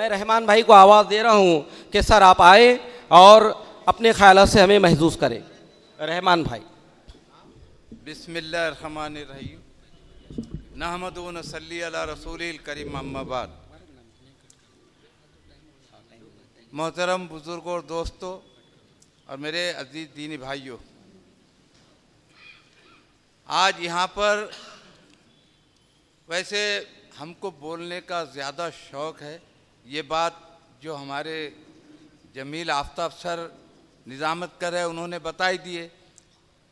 मैं रहमान भाई को आवाज़ दे रहा हूँ कि सर आप आए और अपने ख्यालों से हमें महसूस करें। रहमान भाई। बिस्मिल्लाहिर्रहमानिर्रहीम, नहमदु व नसल्ली अला रसूलिल करीम, अम्मा बाद। मोहतरम बुज़ुर्गों और दोस्तों और मेरे अजीज़ दीनी भाइयों, आज यहाँ पर वैसे हमको बोलने का ज़्यादा शौक़ है। ये बात जो हमारे जमील आफ्ताब सर निज़ामत कर रहे उन्होंने बताई दिए,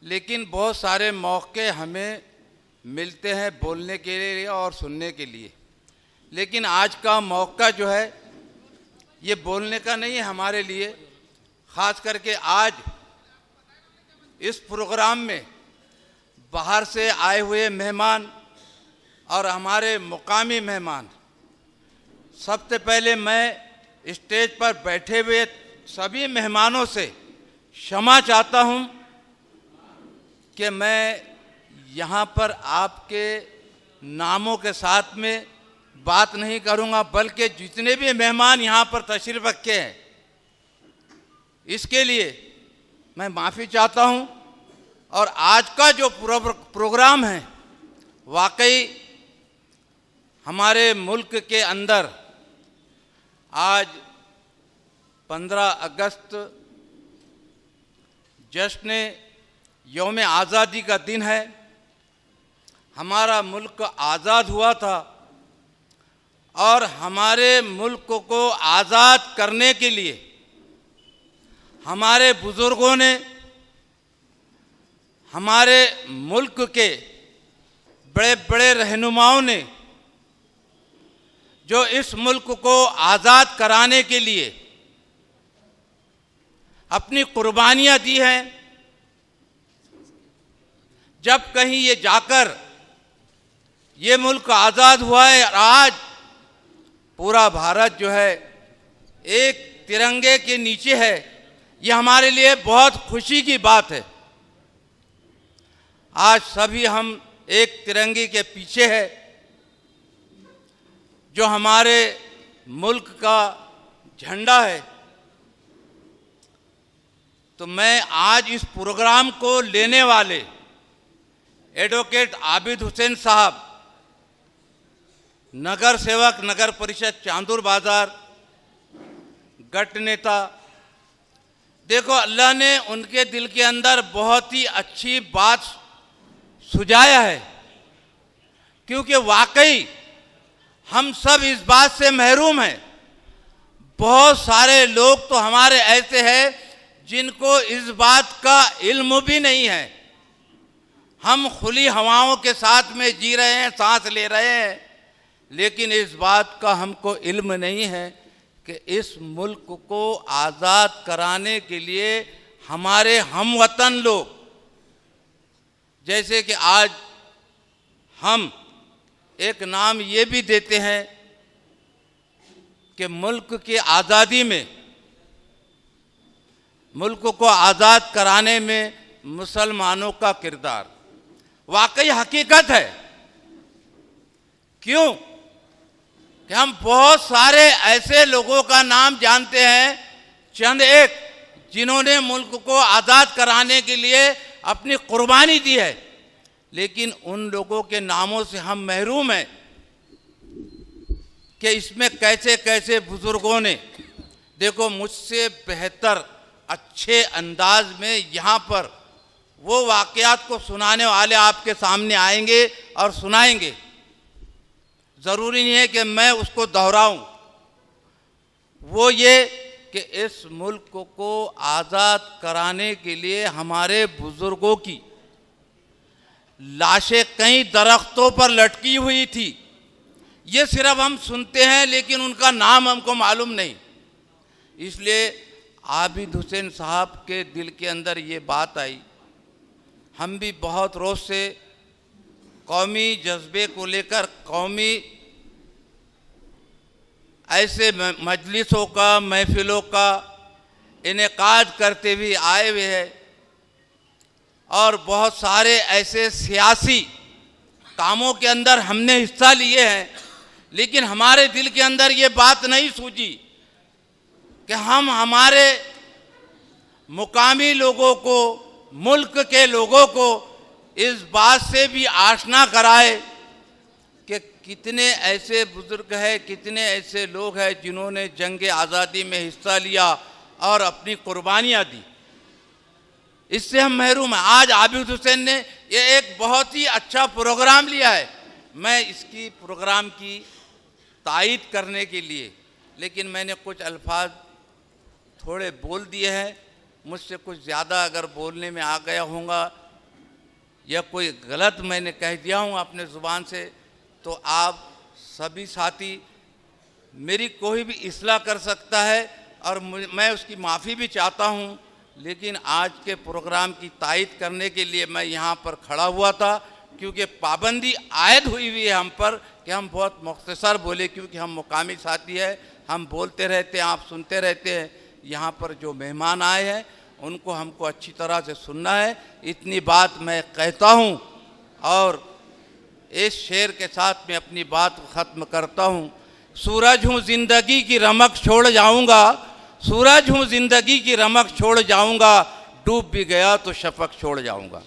लेकिन बहुत सारे मौक़े हमें मिलते हैं बोलने के लिए और सुनने के लिए, लेकिन आज का मौका जो है ये बोलने का नहीं है हमारे लिए। ख़ास करके आज इस प्रोग्राम में बाहर से आए हुए मेहमान और हमारे मुकामी मेहमान, सबसे पहले मैं स्टेज पर बैठे हुए सभी मेहमानों से क्षमा चाहता हूं कि मैं यहाँ पर आपके नामों के साथ में बात नहीं करूँगा, बल्कि जितने भी मेहमान यहाँ पर तशरीफ़ रखे हैं इसके लिए मैं माफ़ी चाहता हूँ। और आज का जो प्रोग्राम है वाकई हमारे मुल्क के अंदर आज 15 अगस्त जश्न यौम आज़ादी का दिन है। हमारा मुल्क आज़ाद हुआ था और हमारे मुल्क को आज़ाद करने के लिए हमारे बुज़ुर्गों ने, हमारे मुल्क के बड़े बड़े रहनुमाओं ने जो इस मुल्क को आज़ाद कराने के लिए अपनी कुर्बानियाँ दी हैं, जब कहीं ये जाकर ये मुल्क आज़ाद हुआ है और आज पूरा भारत जो है एक तिरंगे के नीचे है, ये हमारे लिए बहुत खुशी की बात है। आज सभी हम एक तिरंगे के पीछे है जो हमारे मुल्क का झंडा है। तो मैं आज इस प्रोग्राम को लेने वाले एडवोकेट आबिद हुसैन साहब, नगर सेवक नगर परिषद चांदुर बाज़ार, गट नेता, देखो अल्लाह ने उनके दिल के अंदर बहुत ही अच्छी बात सुझाया है, क्योंकि वाकई हम सब इस बात से महरूम हैं। बहुत सारे लोग तो हमारे ऐसे हैं जिनको इस बात का इल्म भी नहीं है। हम खुली हवाओं के साथ में जी रहे हैं, सांस ले रहे हैं, लेकिन इस बात का हमको इल्म नहीं है कि इस मुल्क को आज़ाद कराने के लिए हमारे हमवतन लोग, जैसे कि आज हम एक नाम ये भी देते हैं कि मुल्क की आज़ादी में, मुल्क को आज़ाद कराने में मुसलमानों का किरदार वाकई हकीकत है। क्यों कि हम बहुत सारे ऐसे लोगों का नाम जानते हैं, चंद एक जिन्होंने मुल्क को आज़ाद कराने के लिए अपनी कुर्बानी दी है, लेकिन उन लोगों के नामों से हम महरूम हैं कि इसमें कैसे कैसे बुज़ुर्गों ने, देखो मुझसे बेहतर अच्छे अंदाज में यहाँ पर वो वाक़यात को सुनाने वाले आपके सामने आएंगे और सुनाएंगे। ज़रूरी नहीं है कि मैं उसको दोहराऊं। वो ये कि इस मुल्क को आज़ाद कराने के लिए हमारे बुज़ुर्गों की लाशें कई दरख्तों पर लटकी हुई थी। ये सिर्फ हम सुनते हैं, लेकिन उनका नाम हमको मालूम नहीं। इसलिए आबिद हुसैन साहब के दिल के अंदर ये बात आई। हम भी बहुत रोज़ से कौमी जज्बे को लेकर कौमी ऐसे मजलिसों का, महफिलों का इनेकाद करते हुए आए हुए हैं और बहुत सारे ऐसे सियासी कामों के अंदर हमने हिस्सा लिए हैं लेकिन हमारे दिल के अंदर ये बात नहीं सूझी कि हम हमारे मुकामी लोगों को, मुल्क के लोगों को इस बात से भी आशना कराए कि कितने ऐसे बुजुर्ग हैं, कितने ऐसे लोग हैं जिन्होंने जंग आज़ादी में हिस्सा लिया और अपनी कुर्बानियाँ दी। इससे हम महरूम हैं। आज आबिद हुसैन ने ये एक बहुत ही अच्छा प्रोग्राम लिया है। मैं इसकी प्रोग्राम की तायीद करने के लिए, लेकिन मैंने कुछ अल्फाज थोड़े बोल दिए हैं। मुझसे कुछ ज़्यादा अगर बोलने में आ गया होगा या कोई गलत मैंने कह दिया हूँ अपने ज़ुबान से, तो आप सभी साथी, मेरी कोई भी इस्लाह कर सकता है और मैं उसकी माफ़ी भी चाहता हूँ। लेकिन आज के प्रोग्राम की तायीद करने के लिए मैं यहाँ पर खड़ा हुआ था, क्योंकि पाबंदी आयद हुई है हम पर कि हम बहुत मुख्तसर बोले, क्योंकि हम मुकामी साथी हैं, हम बोलते रहते हैं, आप सुनते रहते हैं। यहाँ पर जो मेहमान आए हैं उनको हमको अच्छी तरह से सुनना है। इतनी बात मैं कहता हूँ और इस शेर के साथ मैं अपनी बात को ख़त्म करता हूँ। सूरज हूँ ज़िंदगी की रमक छोड़ जाऊँगा, सूरज हूँ ज़िंदगी की रमक छोड़ जाऊँगा, डूब भी गया तो शफक छोड़ जाऊँगा।